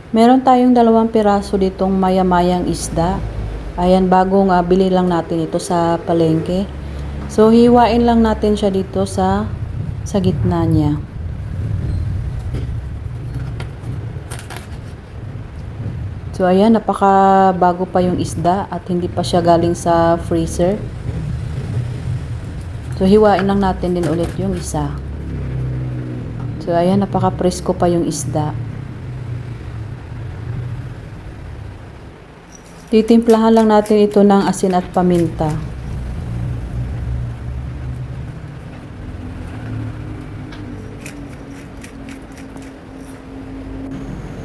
Meron tayong 2 piraso ditong maya-mayang isda. Ayan, bagong bili lang natin ito sa palengke. So, hiwain lang natin siya dito sa gitna niya. So, ayan, napaka-bago pa yung isda at hindi pa siya galing sa freezer. So, hiwain lang natin din ulit yung isa. So, ayan, napaka-presko pa yung isda. Titimplahan lang natin ito ng asin at paminta.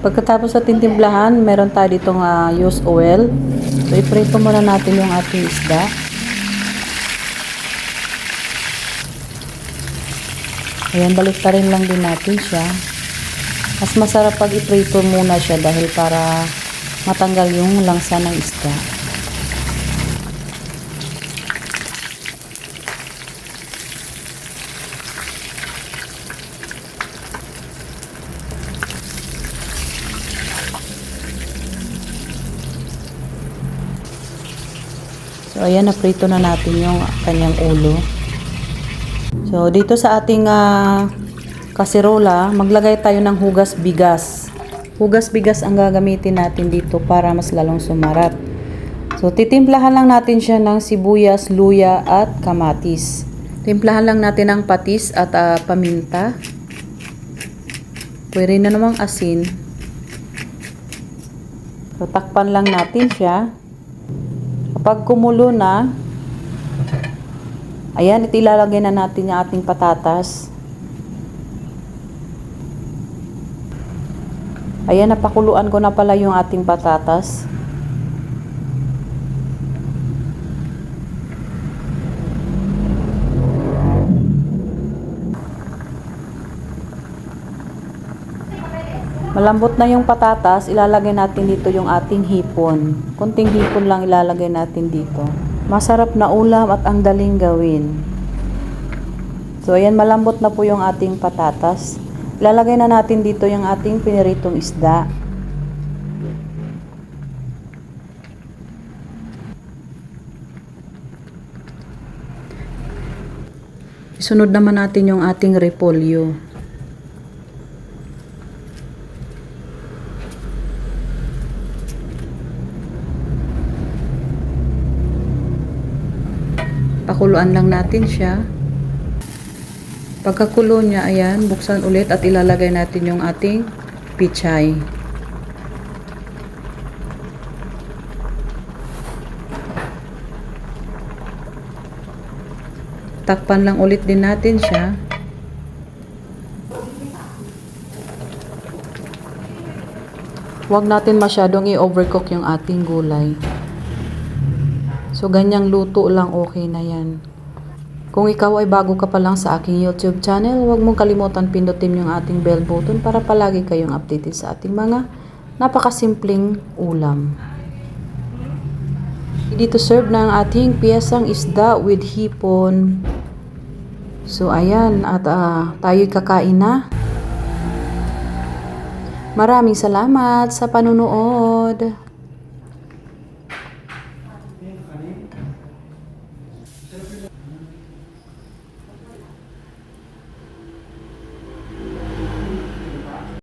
Pagkatapos sa tintimplahan, meron tayo ditong used oil. So, iprito muna natin yung ating isda. Ayan, baliktarin lang din natin siya. Mas masarap pag iprito muna siya dahil para matanggal yung langsa ng isda. So, ayan, naprito na natin yung kanyang ulo. So, dito sa ating kasirola, maglagay tayo ng hugas bigas. Hugas bigas ang gagamitin natin dito para mas lalong sumarap. So, titimplahan lang natin siya ng sibuyas, luya at kamatis. Timplahan lang natin ng patis at paminta. Pwede na namang asin. So, takpan lang natin siya. Kapag kumulo na, ayan, ilalagay na natin yung ating patatas. Ayan, napakuluan ko na pala yung ating patatas. Malambot na yung patatas, ilalagay natin dito yung ating hipon. Kunting hipon lang ilalagay natin dito. Masarap na ulam at ang daling gawin. So, ayan, malambot na po yung ating patatas. Ilalagay na natin dito yung ating piniritong isda. Isunod naman natin yung ating repolyo. Pakuluan lang natin siya. Pagkakulo niya, ayan, buksan ulit at ilalagay natin yung ating pichay. Takpan lang ulit din natin siya. Huwag natin masyadong i-overcook yung ating gulay. So, ganyang luto lang, okay na yan. Kung ikaw ay bago ka pa lang sa aking YouTube channel, huwag mong kalimutan pindutin yung ating bell button para palagi kayong updated sa ating mga napakasimpleng ulam. Dito serve na ang ating piyesang isda with hipon. So, ayan, at tayo'y kakain na. Maraming salamat sa panunood.